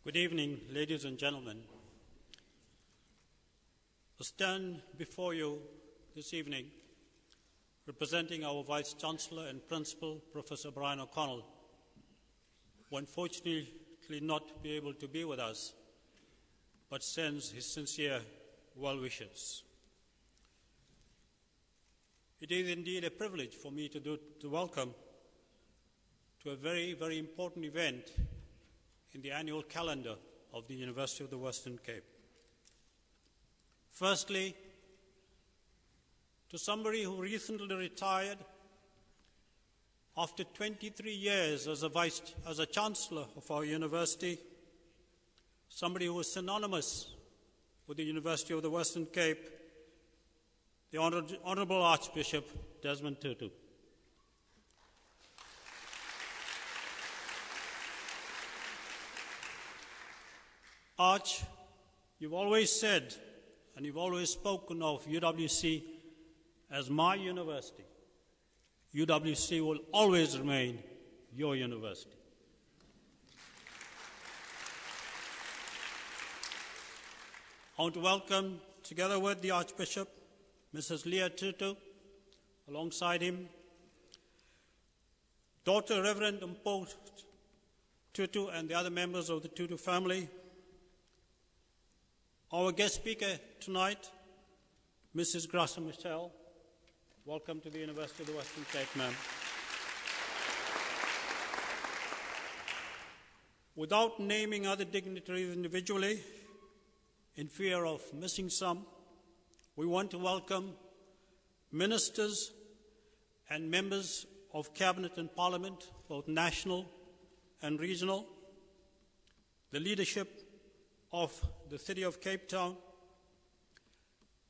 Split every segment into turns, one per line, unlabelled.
Good evening, ladies and gentlemen. I stand before you this evening representing our Vice-Chancellor and Principal, Professor Brian O'Connell, who unfortunately not be able to be with us, but sends his sincere well wishes. It is indeed a privilege for me to welcome to a very, very important event in the annual calendar of the University of the Western Cape. Firstly, to somebody who recently retired after 23 years as a Chancellor of our university, somebody who is synonymous with the University of the Western Cape, the Honorable Archbishop Desmond Tutu. Arch, you've always said and you've always spoken of UWC as my university. UWC will always remain your university. I want to welcome, together with the Archbishop, Mrs. Leah Tutu, alongside him, daughter Reverend Mpo Tutu and the other members of the Tutu family. Our guest speaker tonight, Mrs. Graca Machel. Welcome to the University of the Western Cape, ma'am. Without naming other dignitaries individually, in fear of missing some, we want to welcome ministers and members of Cabinet and Parliament, both national and regional, the leadership of the City of Cape Town,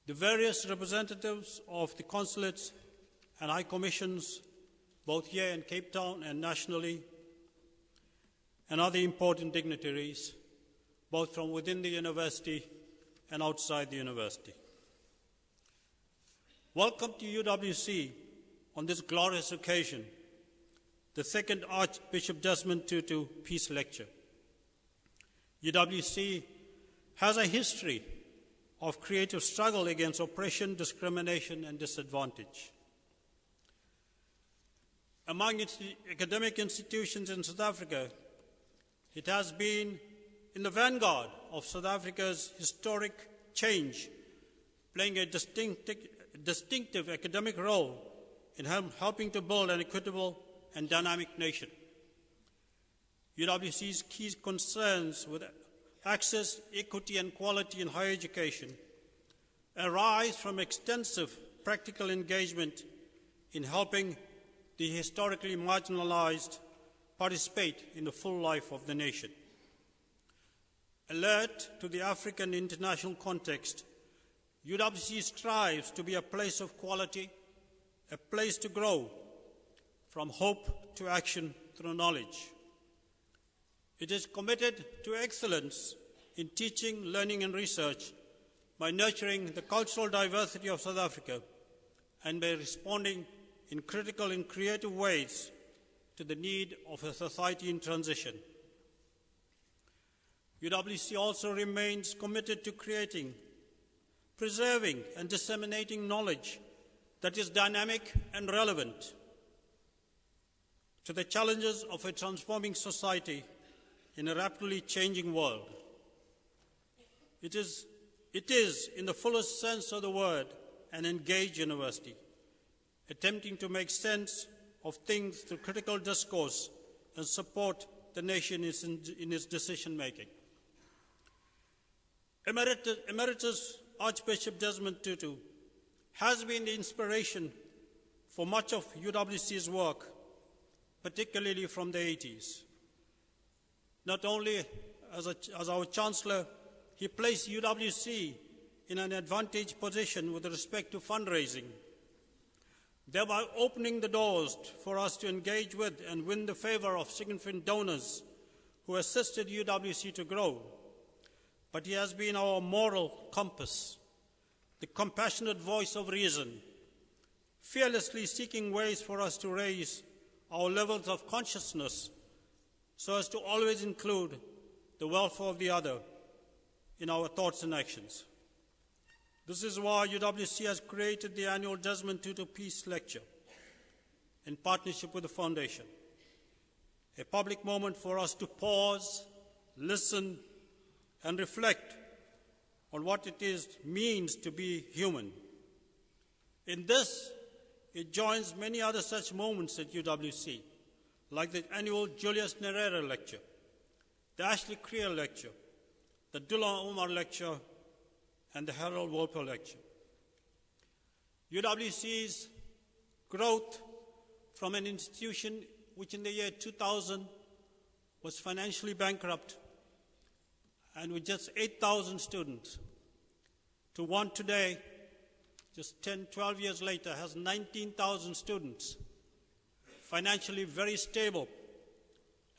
the various representatives of the consulates and high commissions, both here in Cape Town and nationally, and other important dignitaries, both from within the university and outside the university. Welcome to UWC on this glorious occasion, the second Archbishop Desmond Tutu Peace Lecture. UWC has a history of creative struggle against oppression, discrimination, and disadvantage. Among its academic institutions in South Africa, it has been in the vanguard of South Africa's historic change, playing a distinctive academic role in helping to build an equitable and dynamic nation. UWC's key concerns with access, equity, and quality in higher education arise from extensive practical engagement in helping the historically marginalized participate in the full life of the nation. Alert to the African international context, UWC strives to be a place of quality, a place to grow, from hope to action through knowledge. It is committed to excellence in teaching, learning, and research by nurturing the cultural diversity of South Africa and by responding in critical and creative ways to the need of a society in transition. UWC also remains committed to creating, preserving, and disseminating knowledge that is dynamic and relevant to the challenges of a transforming society in a rapidly changing world. It is, in the fullest sense of the word, an engaged university, attempting to make sense of things through critical discourse and support the nation in its decision-making. Emeritus Archbishop Desmond Tutu has been the inspiration for much of UWC's work, particularly from the 80s. Not only as our Chancellor, he placed UWC in an advantaged position with respect to fundraising, thereby opening the doors for us to engage with and win the favor of significant donors who assisted UWC to grow. But he has been our moral compass, the compassionate voice of reason, fearlessly seeking ways for us to raise our levels of consciousness so as to always include the welfare of the other in our thoughts and actions. This is why UWC has created the annual Desmond Tutu Peace Lecture in partnership with the Foundation, a public moment for us to pause, listen, and reflect on what means to be human. In this, it joins many other such moments at UWC, like the annual Julius Nyerere Lecture, the Ashley Creer Lecture, the Dullah Umar Lecture, and the Harold Walpole Lecture. UWC's growth from an institution which in the year 2000 was financially bankrupt and with just 8,000 students, to one today, just 10, 12 years later, has 19,000 students, financially very stable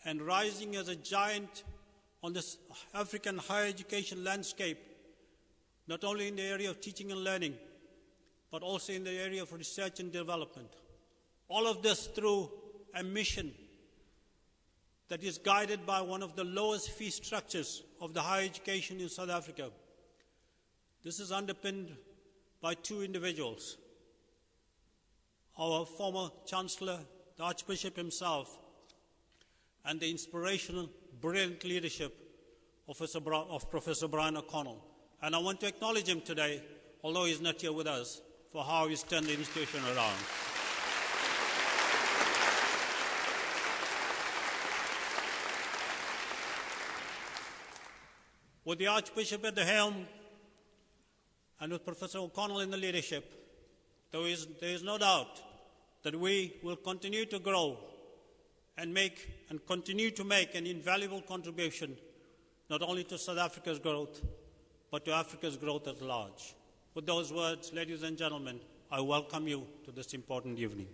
and rising as a giant on this African higher education landscape, not only in the area of teaching and learning, but also in the area of research and development. All of this through a mission that is guided by one of the lowest fee structures of the higher education in South Africa. This is underpinned by two individuals, our former Chancellor, the Archbishop himself, and the inspirational, brilliant leadership of Professor Brian O'Connell. And I want to acknowledge him today, although he's not here with us, for how he's turned the institution around. With the Archbishop at the helm and with Professor O'Connell in the leadership, there is no doubt that we will continue to grow and continue to make an invaluable contribution not only to South Africa's growth, but to Africa's growth at large. With those words, ladies and gentlemen, I welcome you to this important evening.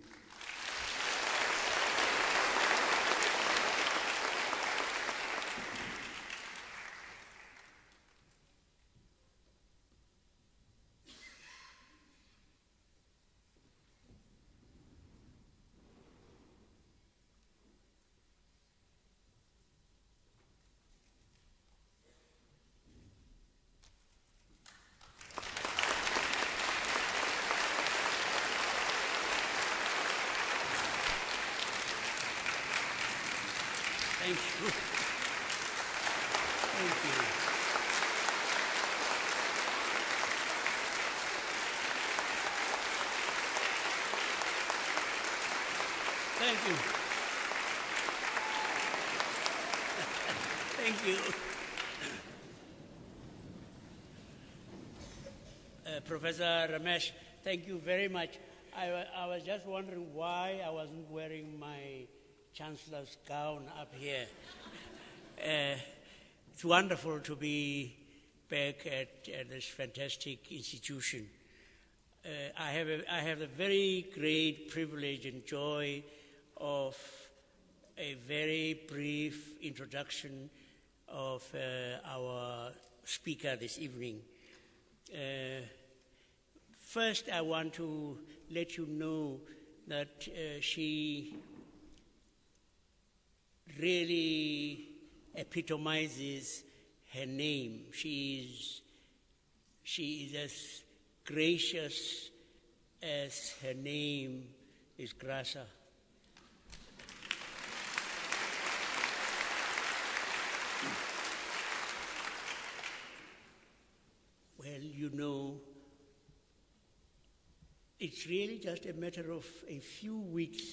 Thank you. Thank you. Thank you. Thank you. Professor Ramesh, thank you very much. I was just wondering why I wasn't wearing my Chancellor's gown up here. It's wonderful to be back at this fantastic institution. I have the very great privilege and joy of a very brief introduction of our speaker this evening. First, I want to let you know that she really epitomizes her name. She is as gracious as her name is Graca. Well, you know, it's really just a matter of a few weeks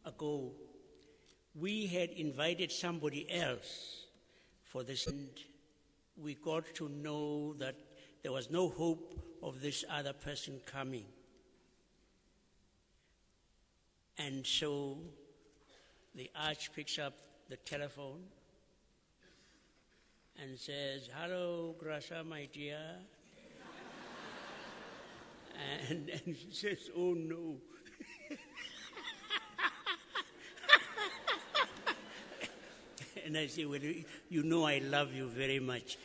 ago we had invited somebody else for this, and we got to know that there was no hope of this other person coming. And so the Arch picks up the telephone and says, "Hello, Graca, my dear." and she says, "Oh no." And I say, "Well, you know I love you very much.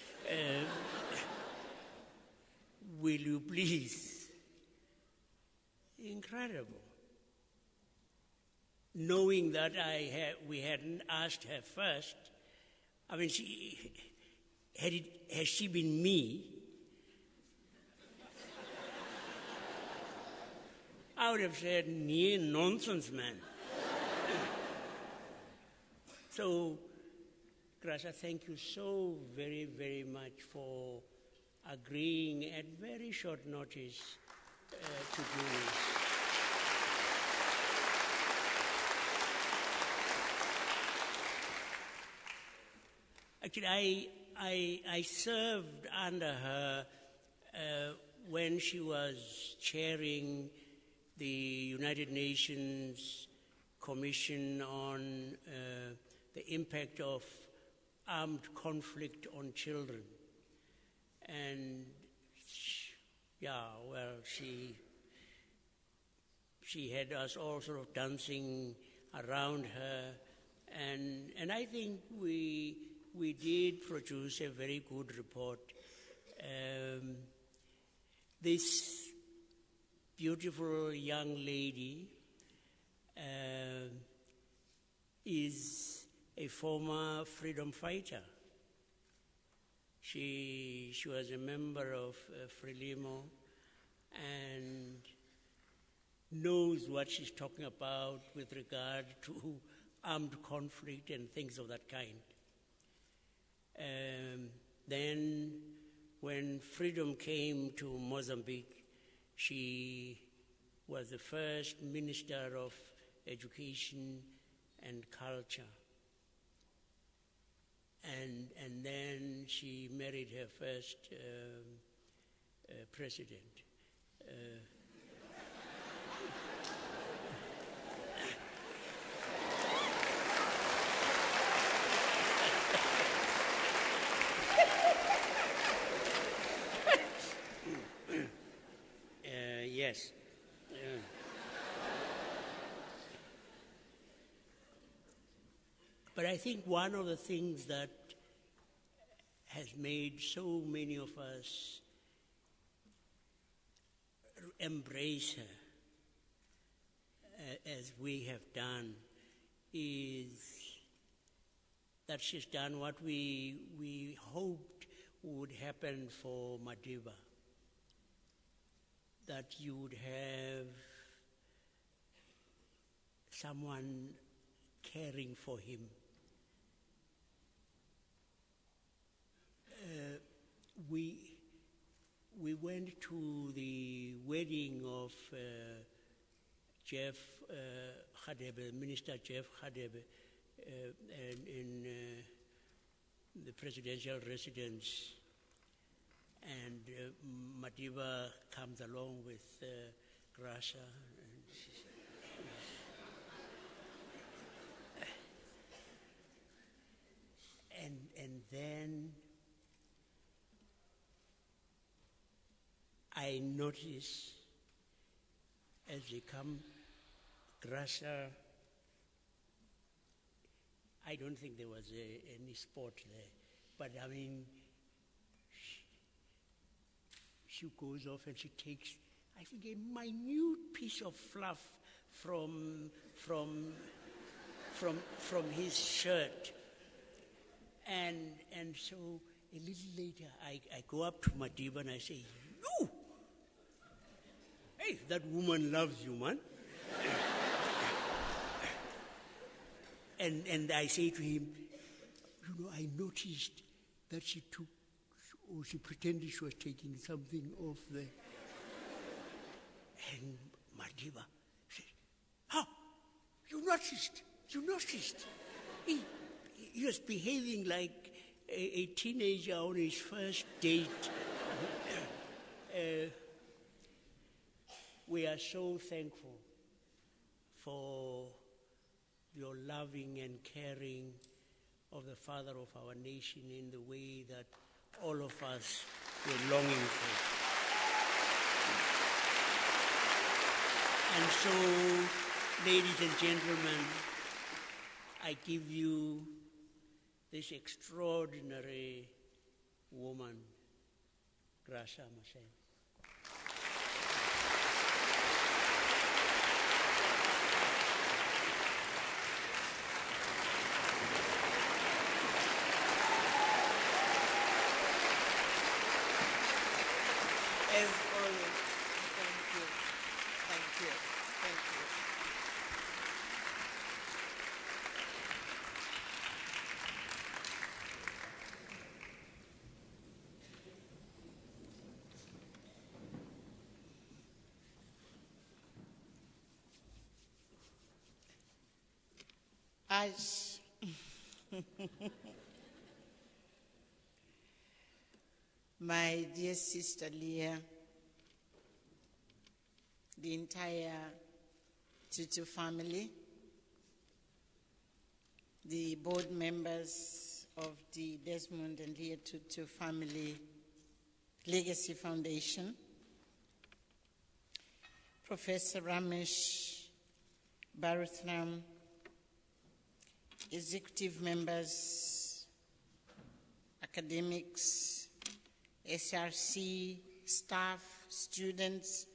Will you please?" Incredible. Knowing that we hadn't asked her first, I mean, has she been me, I would have said, "Nee, nonsense, man." So, Graca, thank you so very, very much for agreeing at very short notice to do this. Actually, I served under her when she was chairing the United Nations Commission on the impact of armed conflict on children. And she had us all sort of dancing around her, and I think we did produce a very good report. This beautiful young lady is a former freedom fighter. She was a member of Frelimo and knows what she's talking about with regard to armed conflict and things of that kind. Then, when freedom came to Mozambique, she was the first Minister of Education and Culture. And then she married her first president. Yes. But I think one of the things that has made so many of us embrace her as we have done is that she's done what we hoped would happen for Madiba, that you would have someone caring for him. We went to the wedding of Jeff Radebe, Minister Jeff Radebe, in the presidential residence, and Madiba comes along with Graca. And then I notice as they come, Graca, I don't think there was any sport there, but I mean, she goes off and she takes, I think, a minute piece of fluff from his shirt. And so a little later, I go up to Madiba and I say, "You! Hey, that woman loves you, man." and I say to him, "You know, I noticed that she pretended she was taking something off there." And Madiba said, "How? You noticed? You noticed?" He was behaving like a teenager on his first date. We are so thankful for your loving and caring of the father of our nation in the way that all of us were longing for. And so, ladies and gentlemen, I give you this extraordinary woman, Graca Machel.
As always. Thank you. Thank you. Thank you. My dear sister Leah, the entire Tutu family, the board members of the Desmond and Leah Tutu Family Legacy Foundation, Professor Ramesh Bharathnam, executive members, academics, SRC, staff, students,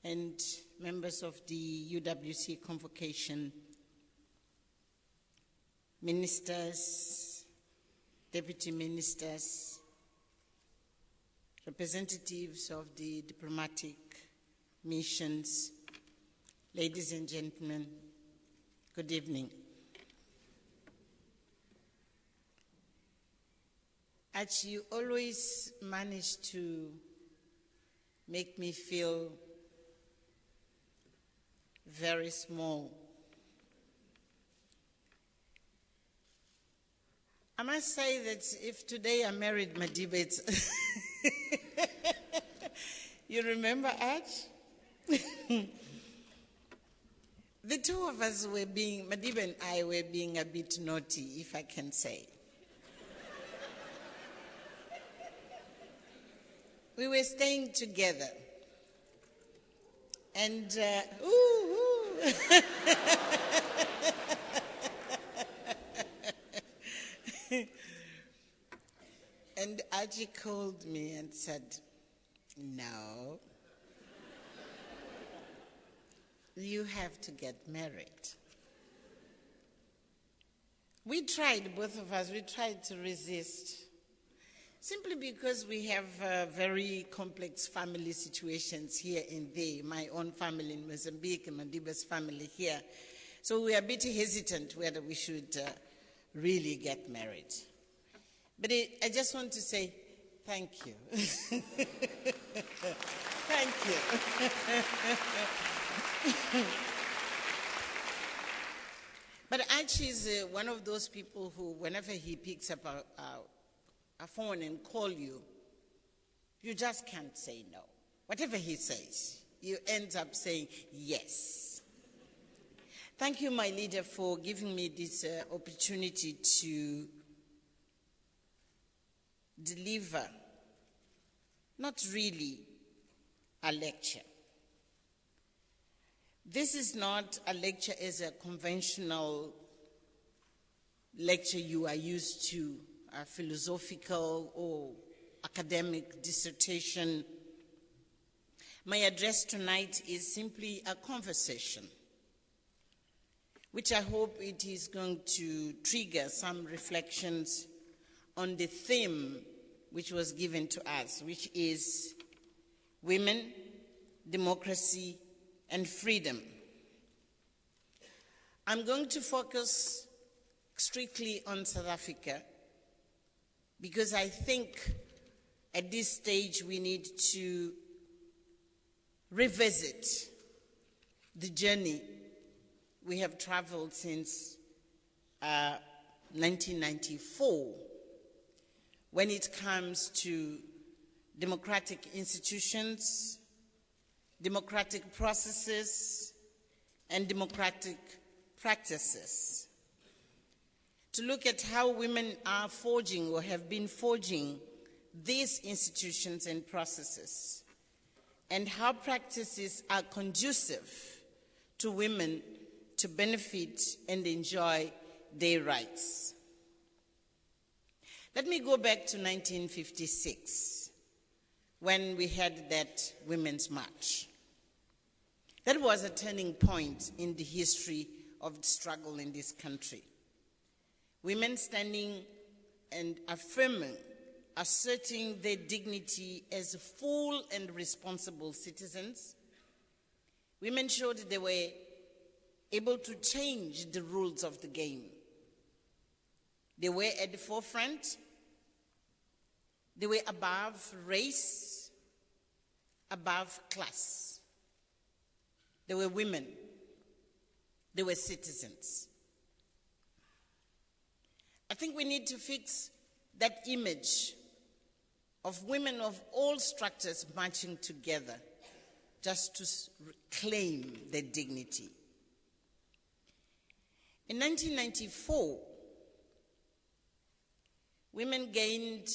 and members of the UWC convocation, ministers, deputy ministers, representatives of the diplomatic missions, ladies and gentlemen, good evening. As you always manage to make me feel very small, I must say that if today I married Madiba, it's you remember Arch? The two of us were being, Madiba and I were being a bit naughty, if I can say. We were staying together, and and Archie called me and said, "No, you have to get married." We tried, both of us, we tried to resist. Simply because we have very complex family situations here and there, my own family in Mozambique and Madiba's family here. So we are a bit hesitant whether we should really get married. But I just want to say thank you. Thank you. But Archie is one of those people who, whenever he picks up a phone and call you, you just can't say no. Whatever he says, you end up saying yes. Thank you, my leader, for giving me this opportunity to deliver, not really a lecture. This is not a lecture as a conventional lecture you are used to, a philosophical or academic dissertation. My address tonight is simply a conversation, which I hope it is going to trigger some reflections on the theme which was given to us, which is women, democracy, and freedom. I'm going to focus strictly on South Africa, because I think at this stage we need to revisit the journey we have traveled since 1994 when it comes to democratic institutions, democratic processes, and democratic practices. To look at how women are forging or have been forging these institutions and processes, and how practices are conducive to women to benefit and enjoy their rights. Let me go back to 1956, when we had that Women's March. That was a turning point in the history of the struggle in this country. Women standing and affirming asserting their dignity as full and responsible citizens. Women showed they were able to change the rules of the game. They were at the forefront. They were above race, above class. They were women. They were citizens. I think we need to fix that image of women of all structures marching together just to claim their dignity. In 1994, women gained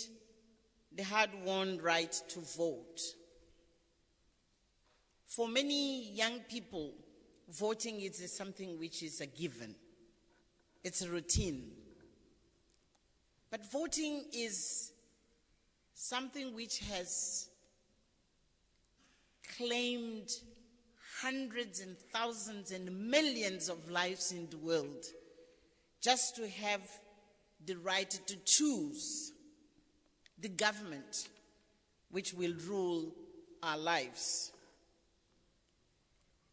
the hard-won right to vote. For many young people, voting is something which is a given. It's a routine. But voting is something which has claimed hundreds and thousands and millions of lives in the world just to have the right to choose the government which will rule our lives.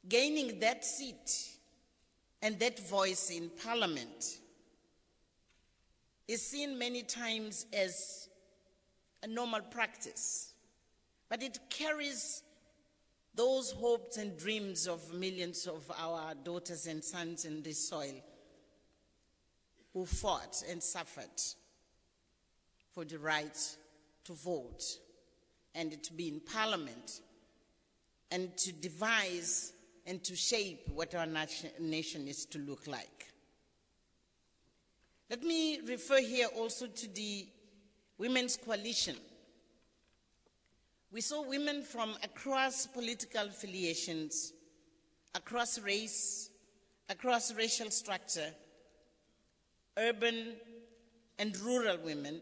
Gaining that seat and that voice in Parliament is seen many times as a normal practice, but it carries those hopes and dreams of millions of our daughters and sons in this soil who fought and suffered for the right to vote and to be in Parliament and to devise and to shape what our nation is to look like. Let me refer here also to the Women's Coalition. We saw women from across political affiliations, across race, across racial structure, urban and rural women,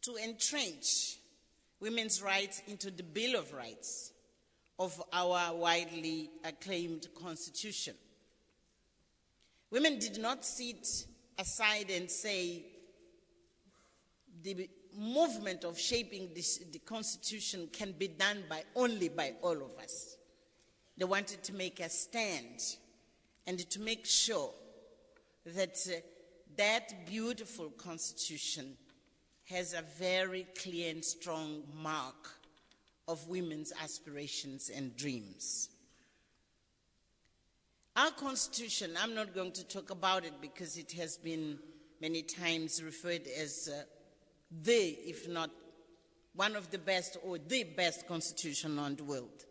to entrench women's rights into the Bill of Rights of our widely acclaimed Constitution. Women did not sit aside and say the movement of shaping the Constitution can be done only by all of us. They wanted to make a stand and to make sure that that beautiful Constitution has a very clear and strong mark of women's aspirations and dreams. Our Constitution, I'm not going to talk about it because it has been many times referred as if not one of the best or the best Constitution on the world.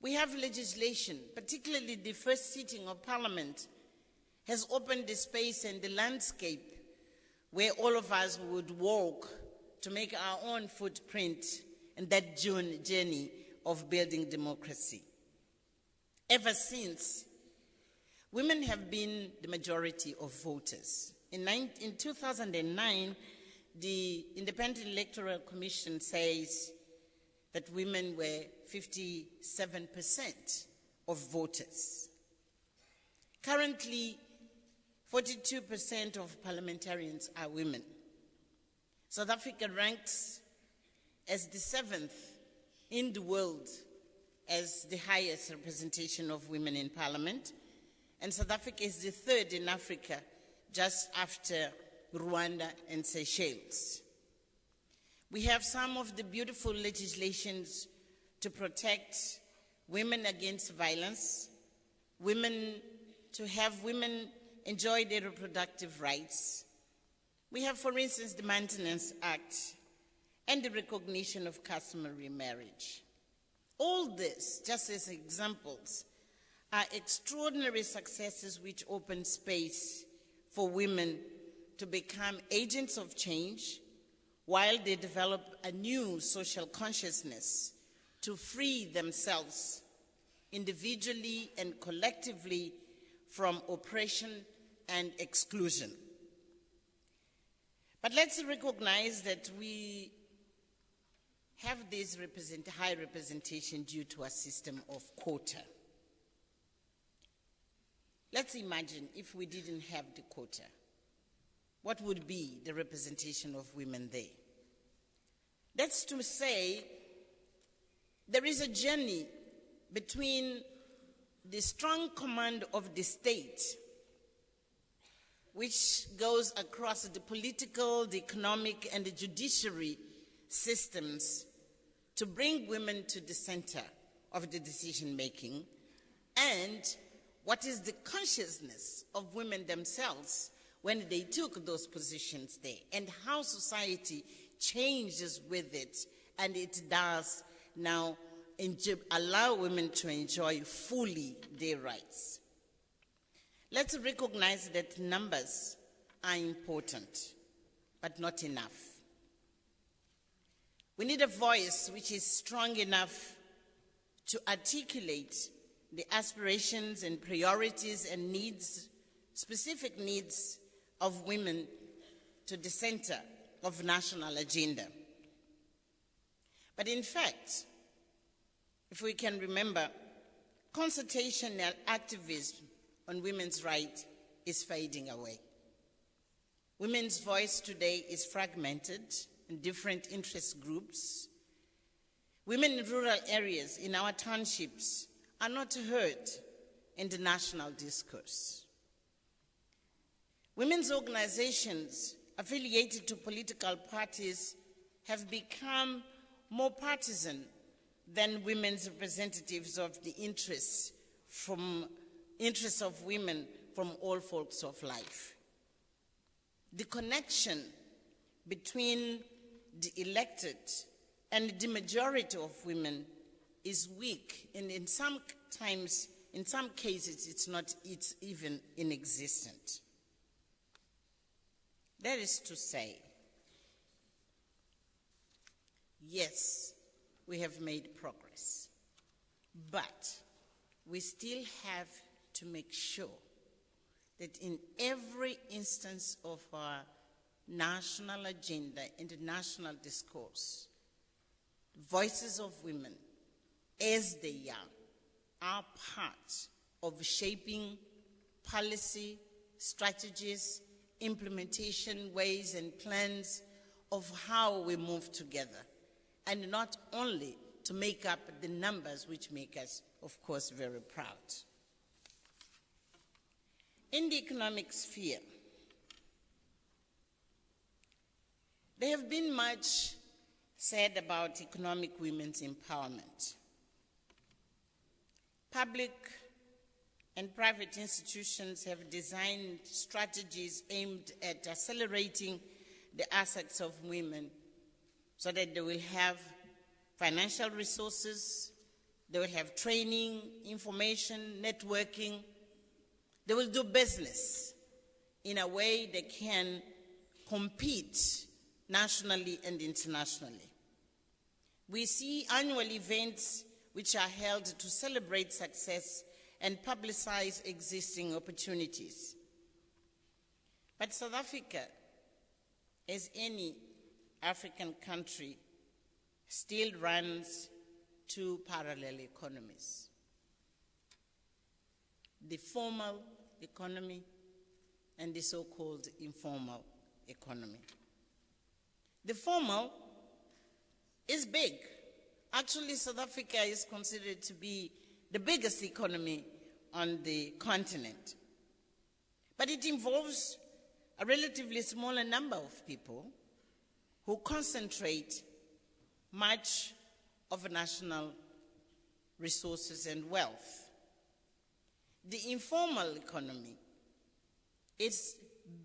We have legislation, particularly the first sitting of Parliament has opened the space and the landscape where all of us would walk to make our own footprint in that journey of building democracy. Ever since, women have been the majority of voters. In 2009, the Independent Electoral Commission says that women were 57% of voters. Currently, 42% of parliamentarians are women. South Africa ranks as the 7th in the world as the highest representation of women in parliament, and South Africa is the 3rd in Africa, just after Rwanda and Seychelles. We have some of the beautiful legislations to protect women against violence, to have women enjoy their reproductive rights. We have, for instance, the Maintenance Act and the recognition of customary marriage. All this, just as examples, are extraordinary successes which open space for women to become agents of change while they develop a new social consciousness to free themselves individually and collectively from oppression and exclusion. But let's recognize that we have this high representation due to a system of quota. Let's imagine if we didn't have the quota. what would be the representation of women there? That's to say, there is a journey between the strong command of the state, which goes across the political, the economic, and the judiciary systems to bring women to the center of the decision-making, and what is the consciousness of women themselves when they took those positions there, and how society changes with it, and it does now allow women to enjoy fully their rights. Let's recognize that numbers are important, but not enough. We need a voice which is strong enough to articulate the aspirations and priorities and needs, specific needs of women to the center of national agenda. But in fact, if we can remember, consultation and activism on women's rights is fading away. Women's voice today is fragmented in different interest groups. Women in rural areas, in our townships, are not heard in the national discourse. Women's organizations affiliated to political parties have become more partisan than women's representatives of the interests of women from all walks of life. The connection between the elected and the majority of women is weak, and in some cases, it's even inexistent. That is to say, yes, we have made progress, but we still have to make sure that in every instance of our national agenda, in the national discourse, voices of women, as they are part of shaping policy, strategies, implementation ways and plans of how we move together, and not only to make up the numbers which make us, of course, very proud. In the economic sphere, there have been much said about economic women's empowerment. Public and private institutions have designed strategies aimed at accelerating the assets of women so that they will have financial resources, they will have training, information, networking. They will do business in a way they can compete nationally and internationally. We see annual events which are held to celebrate success and publicize existing opportunities. But South Africa, as any African country, still runs two parallel economies: the formal economy and the so-called informal economy. The formal is big. Actually, South Africa is considered to be the biggest economy on the continent. But it involves a relatively smaller number of people who concentrate much of national resources and wealth. The informal economy is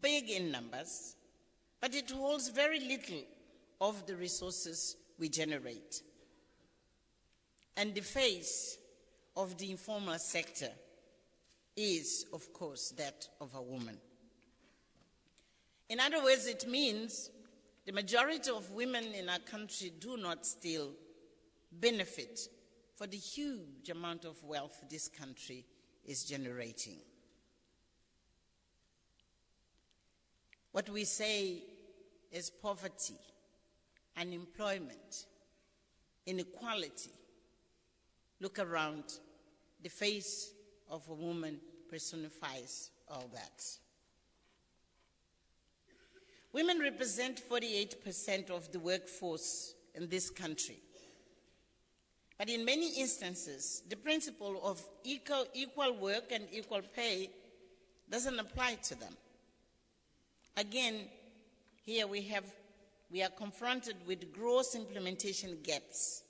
big in numbers, but it holds very little of the resources we generate. And the face of the informal sector is, of course, that of a woman. In other words, it means the majority of women in our country do not still benefit for the huge amount of wealth this country is generating. What we say is poverty, unemployment, inequality. Look around, the face of a woman personifies all that. Women represent 48% of the workforce in this country. But in many instances, the principle of equal work and equal pay doesn't apply to them. Again, here we are confronted with gross implementation gaps,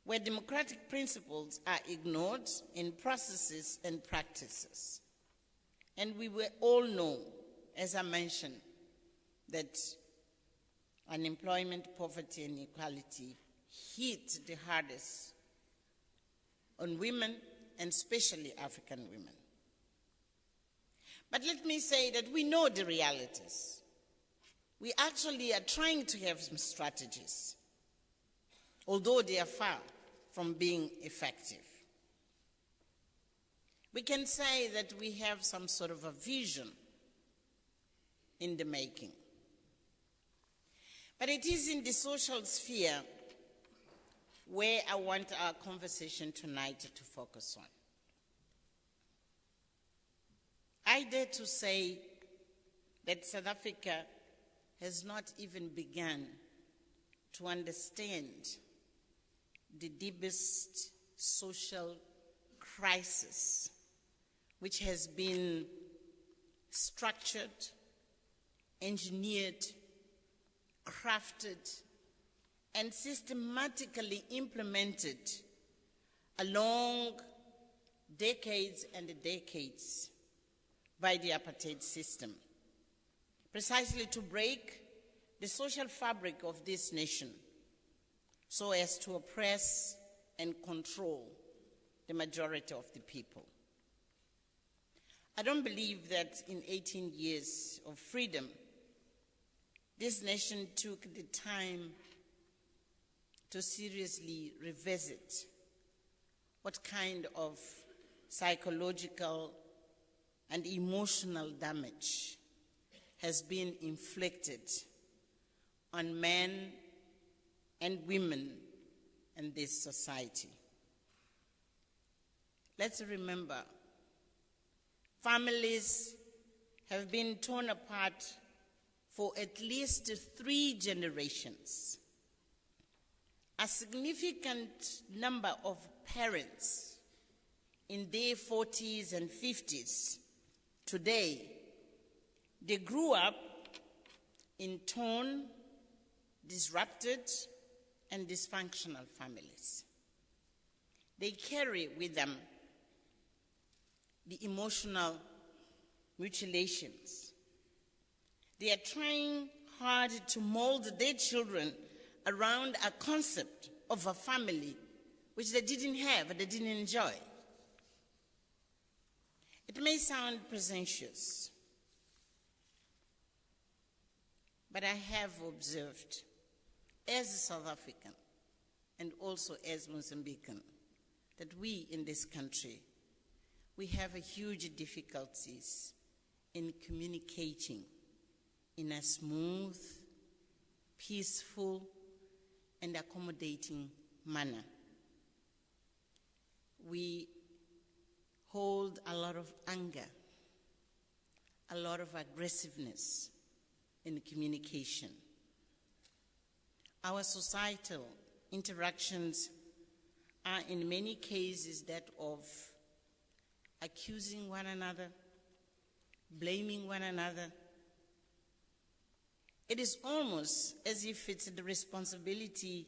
where democratic principles are ignored in processes and practices. And we will all know, as I mentioned, that unemployment, poverty, and inequality hit the hardest on women, and especially African women. But let me say that we know the realities. We actually are trying to have some strategies, although they are far from being effective. We can say that we have some sort of a vision in the making. But it is in the social sphere where I want our conversation tonight to focus on. I dare to say that South Africa has not even begun to understand the deepest social crisis which has been structured, engineered, crafted, and systematically implemented along decades and decades by the apartheid system, precisely to break the social fabric of this nation so as to oppress and control the majority of the people. I don't believe that in 18 years of freedom, this nation took the time to seriously revisit what kind of psychological and emotional damage has been inflicted on men and women in this society. Let's remember, families have been torn apart for at least 3 generations. A significant number of parents in their 40s and 50s today, they grew up in torn, disrupted, and dysfunctional families. They carry with them the emotional mutilations. They are trying hard to mold their children around a concept of a family which they didn't have, they didn't enjoy. It may sound presumptuous, but I have observed, as a South African and also as Mozambican, that we in this country, we have a huge difficulties in communicating in a smooth, peaceful, and accommodating manner. We hold a lot of anger, a lot of aggressiveness in communication. Our societal interactions are in many cases that of accusing one another, blaming one another. It is almost as if it's the responsibility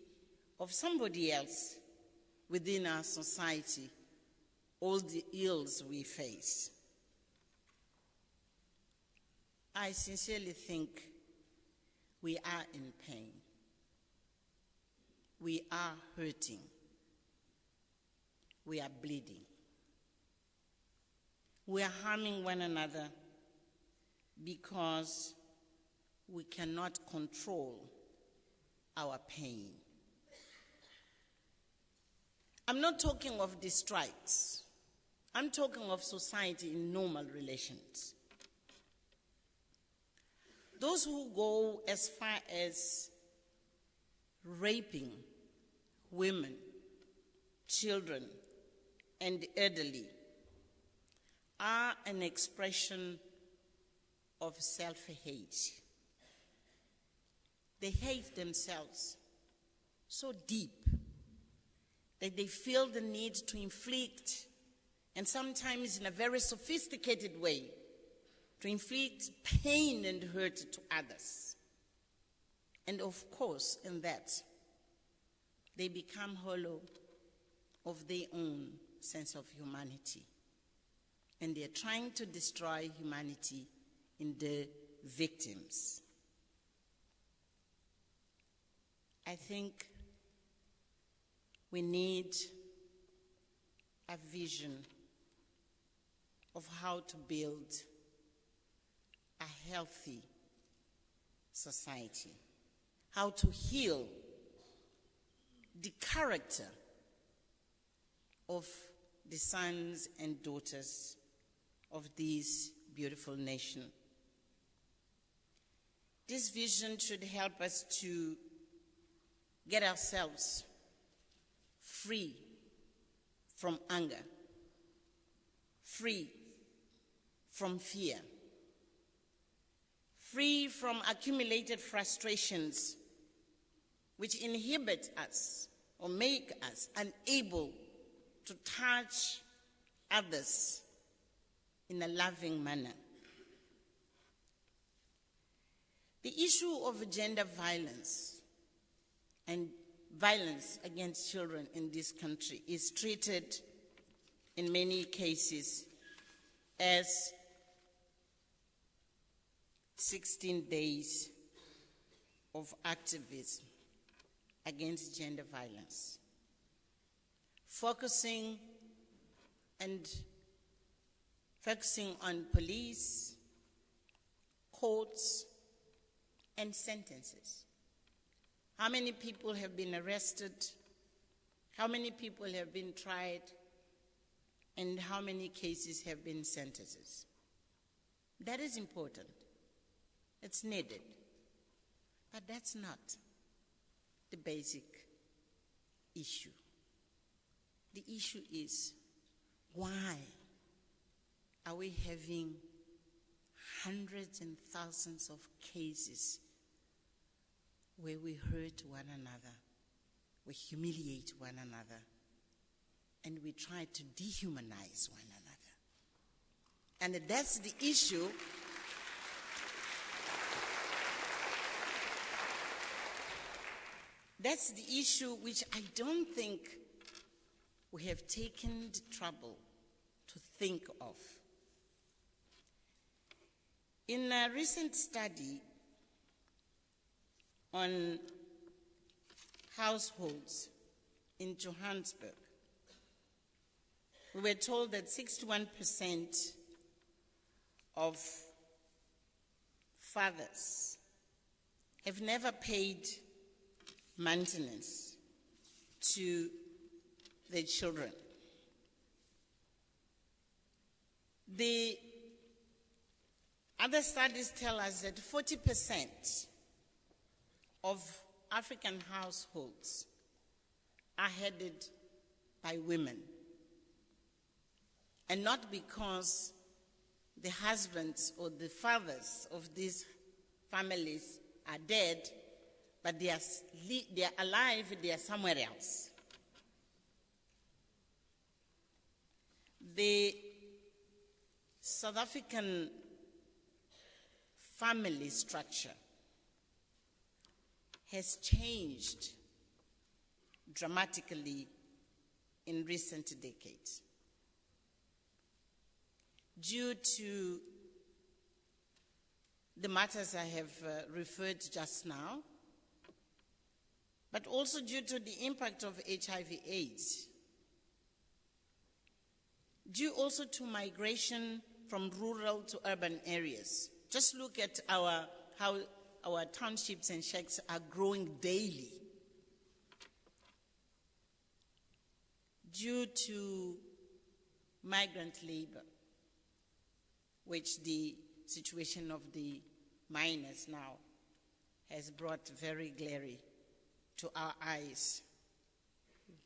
of somebody else within our society, all the ills we face. I sincerely think we are in pain. We are hurting. We are bleeding. We are harming one another because we cannot control our pain. I'm not talking of the strikes. I'm talking of society in normal relations. Those who go as far as raping women, children, and elderly are an expression of self-hate. They hate themselves so deep that they feel the need to inflict, and sometimes in a very sophisticated way, to inflict pain and hurt to others. And of course, in that, they become hollow of their own sense of humanity. And they're trying to destroy humanity in the victims. I think we need a vision of how to build a healthy society, how to heal the character of the sons and daughters of this beautiful nation. This vision should help us to get ourselves free from anger, free from fear, free from accumulated frustrations which inhibit us or make us unable to touch others in a loving manner. The issue of gender violence and violence against children in this country is treated in many cases as 16 days of activism against gender violence, focusing on police, courts, and sentences. How many people have been arrested? How many people have been tried? And how many cases have been sentences? That is important. It's needed. But that's not the basic issue. The issue is, why are we having hundreds and thousands of cases where we hurt one another, we humiliate one another, and we try to dehumanize one another? And that's the issue. That's the issue which I don't think we have taken the trouble to think of. In a recent study on households in Johannesburg, we were told that 61% of fathers have never paid maintenance to their children. The other studies tell us that 40% of African households are headed by women. And not because the husbands or the fathers of these families are dead, but they are alive, they are somewhere else. The South African family structure has changed dramatically in recent decades due to the matters I have referred just now, but also due to the impact of HIV/AIDS, due also to migration from rural to urban areas. Just look at how our townships and shacks are growing daily. Due to migrant labor, which the situation of the miners now has brought very glaring to our eyes,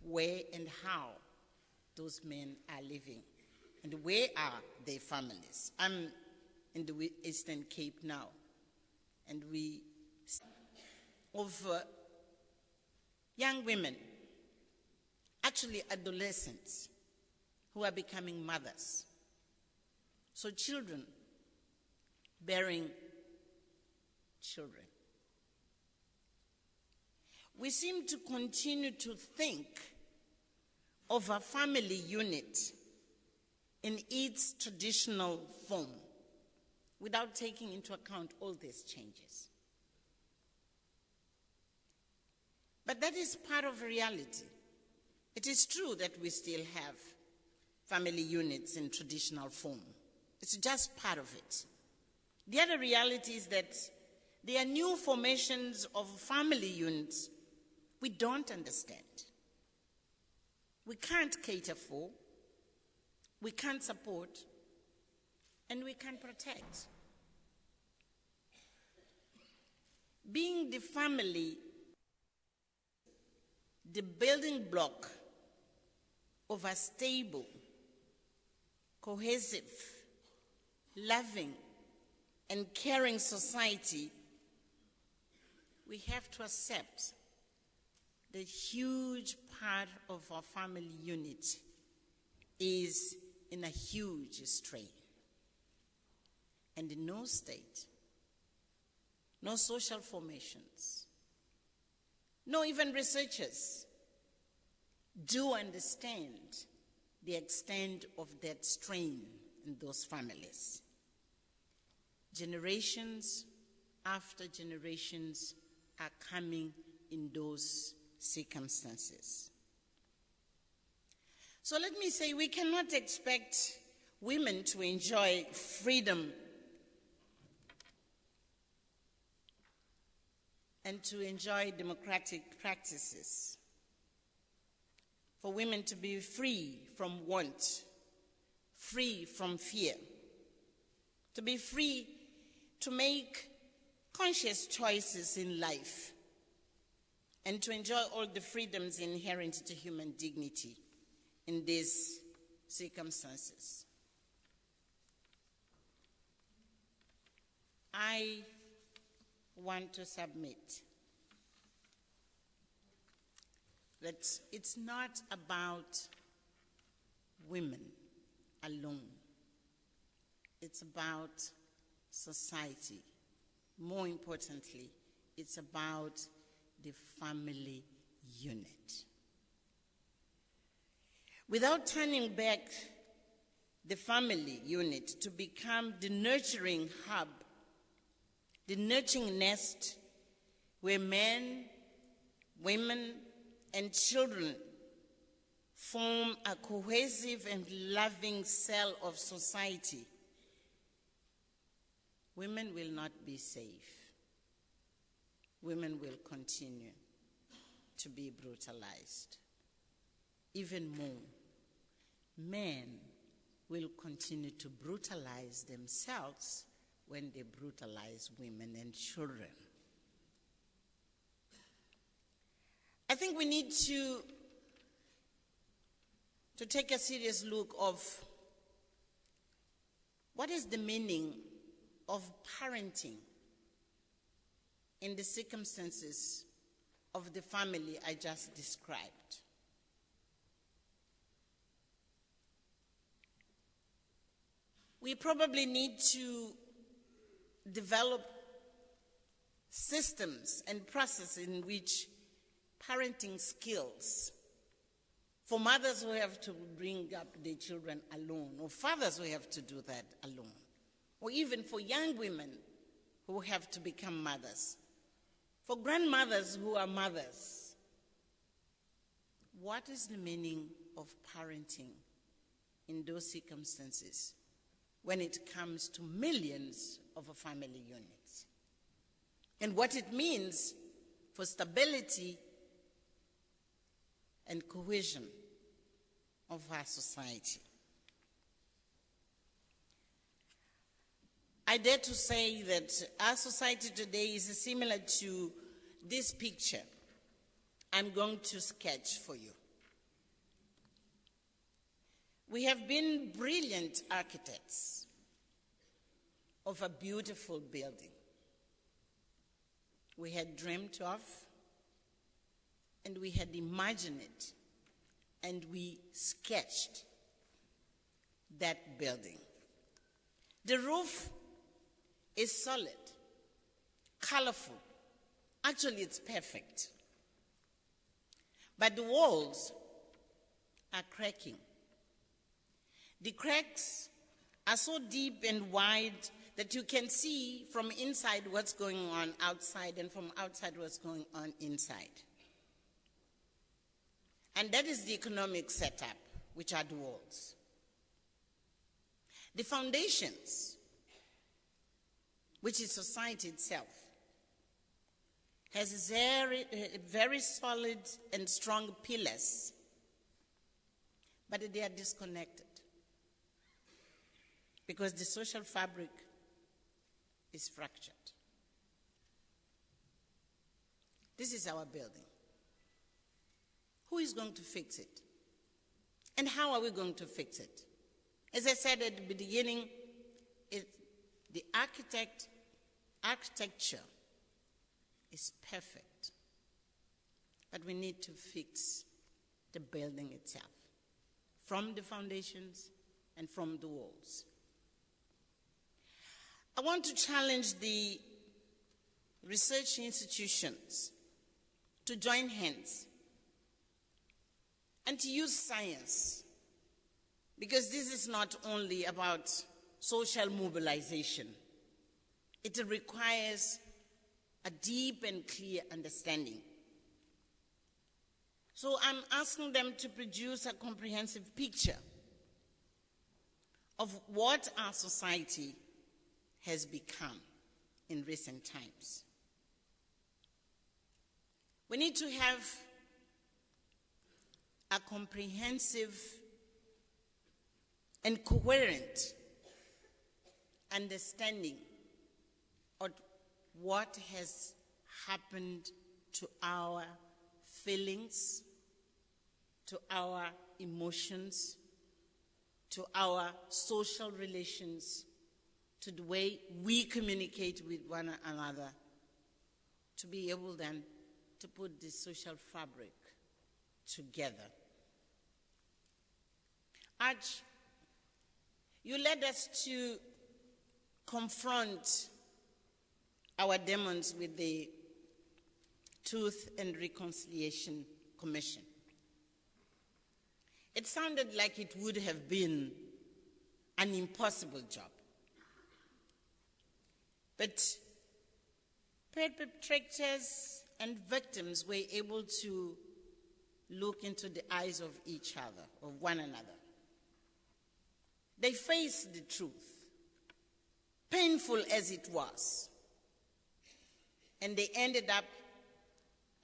where and how those men are living and where are their families. I'm in the Eastern Cape now, and of young women, actually adolescents, who are becoming mothers. So children bearing children. We seem to continue to think of a family unit in its traditional form without taking into account all these changes. But that is part of reality. It is true that we still have family units in traditional form. It's just part of it. The other reality is that there are new formations of family units we don't understand. We can't cater for, we can't support, and we can't protect. Being the family, the building block of a stable, cohesive, loving, and caring society, we have to accept the huge part of our family unit is in a huge strain. And no state, no social formations, no even researchers do understand the extent of that strain in those families. Generations after generations are coming in those circumstances. So let me say, we cannot expect women to enjoy freedom and to enjoy democratic practices, for women to be free from want, free from fear, to be free to make conscious choices in life, and to enjoy all the freedoms inherent to human dignity in these circumstances. I want to submit that it's not about women alone. It's about society. More importantly, it's about the family unit. Without turning back the family unit to become the nurturing hub, the nurturing nest where men, women, and children form a cohesive and loving cell of society, women will not be safe. Women will continue to be brutalized. Even more, men will continue to brutalize themselves when they brutalize women and children. I think we need to take a serious look of what is the meaning of parenting in the circumstances of the family I just described. We probably need to develop systems and processes in which parenting skills for mothers who have to bring up their children alone, or fathers who have to do that alone, or even for young women who have to become mothers, for grandmothers who are mothers. What is the meaning of parenting in those circumstances when it comes to millions of family units? And what it means for stability and cohesion of our society. I dare to say that our society today is similar to this picture I'm going to sketch for you. We have been brilliant architects of a beautiful building. we had dreamt of, and we had imagined it, and we sketched that building. The roof is solid, colorful. Actually, it's perfect. But the walls are cracking. The cracks are so deep and wide that you can see from inside what's going on outside and from outside what's going on inside. And that is the economic setup, which are the walls. The foundations, which is society itself, has very solid and strong pillars, but they are disconnected because the social fabric is fractured. This is our building. Who is going to fix it? And how are we going to fix it? As I said at the beginning, the architecture is perfect, but we need to fix the building itself, from the foundations and from the walls. I want to challenge the research institutions to join hands and to use science, because this is not only about social mobilization. It requires a deep and clear understanding. So I'm asking them to produce a comprehensive picture of what our society has become in recent times. We need to have a comprehensive and coherent understanding of what has happened to our feelings, to our emotions, to our social relations, to the way we communicate with one another, to be able then to put this social fabric together. Arch, you led us to confront our demons with the Truth and Reconciliation Commission. It sounded like it would have been an impossible job. But perpetrators and victims were able to look into the eyes of each other, of one another. They faced the truth, painful as it was, and they ended up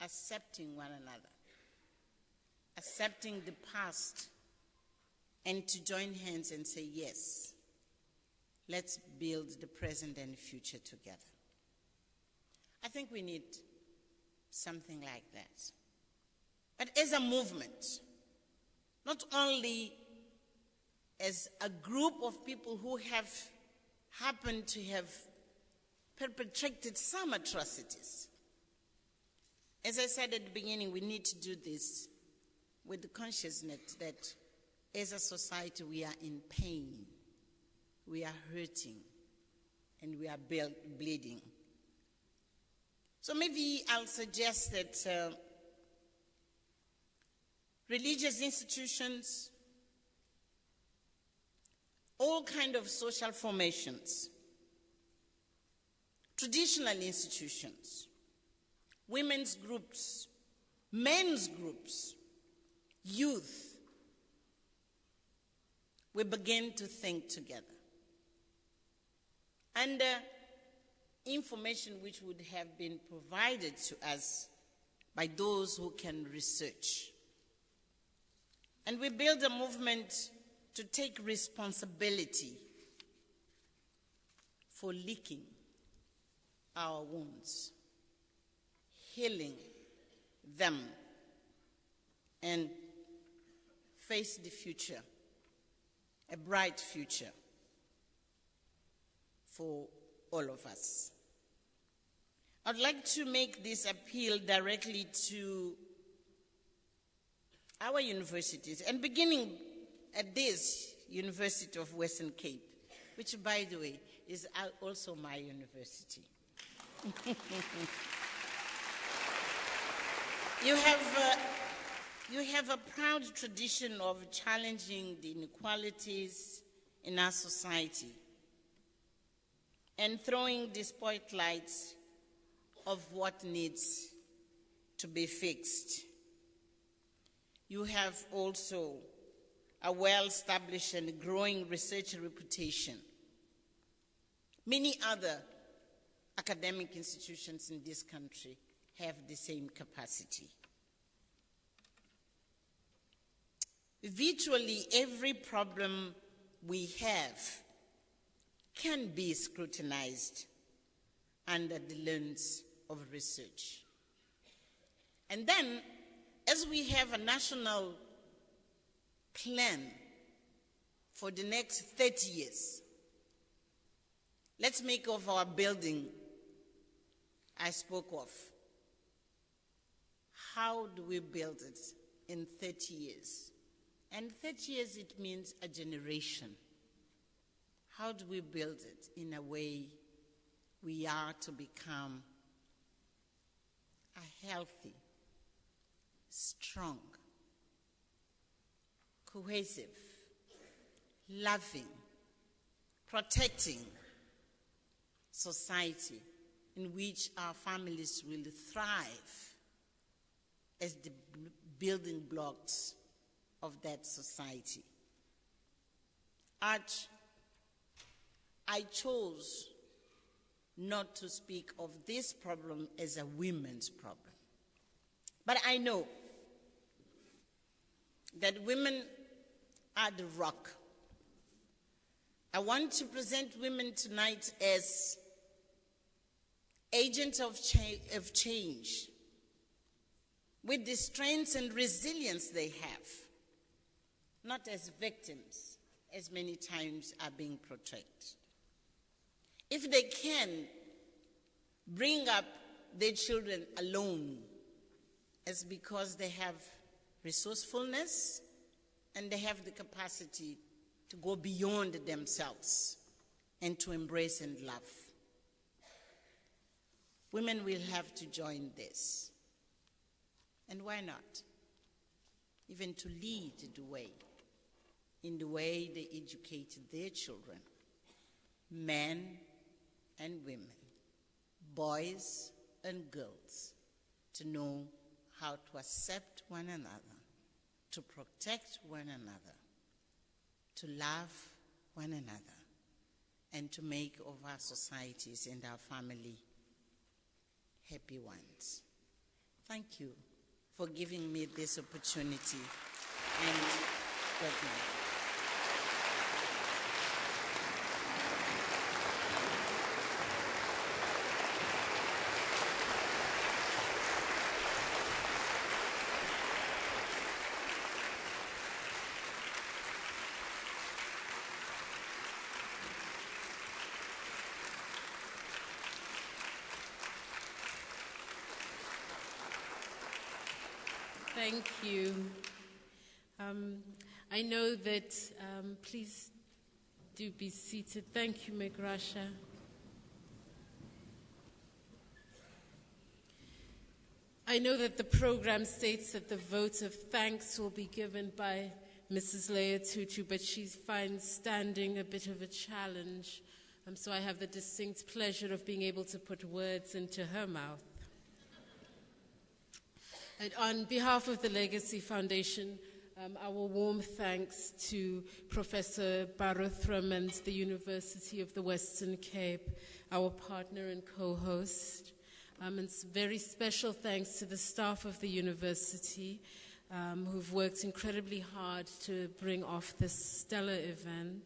accepting one another, accepting the past, and to join hands and say, yes, let's build the present and future together. I think we need something like that. But as a movement, not only as a group of people who have happened to have perpetrated some atrocities. As I said at the beginning, we need to do this with the consciousness that as a society we are in pain, we are hurting, and we are bleeding. So maybe I'll suggest that religious institutions, all kinds of social formations, traditional institutions, women's groups, men's groups, youth, we begin to think together. And information which would have been provided to us by those who can research. And we build a movement to take responsibility for licking our wounds, healing them, and face the future, a bright future for all of us. I'd like to make this appeal directly to our universities, and beginning at this University of Western Cape, which, by the way, is also my university. You have a proud tradition of challenging the inequalities in our society and throwing the spotlight of what needs to be fixed. You have also a well-established and growing research reputation. Many other academic institutions in this country have the same capacity. Virtually every problem we have can be scrutinized under the lens of research. And then, as we have a national plan for the next 30 years, let's make of our building I spoke of. How do we build it in 30 years? And 30 years, it means a generation. How do we build it in a way we are to become a healthy, strong, cohesive, loving, protecting society in which our families will thrive as the building blocks of that society? I chose not to speak of this problem as a women's problem. But I know that women are the rock. I want to present women tonight as agents of change, with the strengths and resilience they have, not as victims, as many times are being portrayed. If they can bring up their children alone, it's because they have resourcefulness and they have the capacity to go beyond themselves and to embrace and love. Women will have to join this. And why not? Even to lead the way, in the way they educate their children, men and women, boys and girls, to know how to accept one another, to protect one another, to love one another, and to make of our societies and our family happy ones. Thank you for giving me this opportunity, and good night.
Thank you. I know that, please do be seated. Thank you, Graca. I know that the program states that the vote of thanks will be given by Mrs. Leah Tutu, but she finds standing a bit of a challenge. So I have the distinct pleasure of being able to put words into her mouth. And on behalf of the Legacy Foundation, our warm thanks to Professor Barrothram and the University of the Western Cape, our partner and co-host. And very special thanks to the staff of the university who've worked incredibly hard to bring off this stellar event.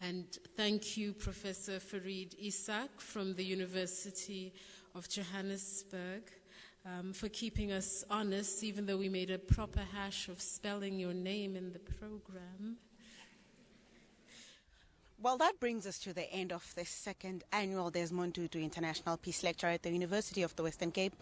And thank you, Professor Farid Isak from the University of Johannesburg, for keeping us honest, even though we made a proper hash of spelling your name in the program.
Well, that brings us to the end of the second annual Desmond Tutu International Peace Lecture at the University of the Western Cape.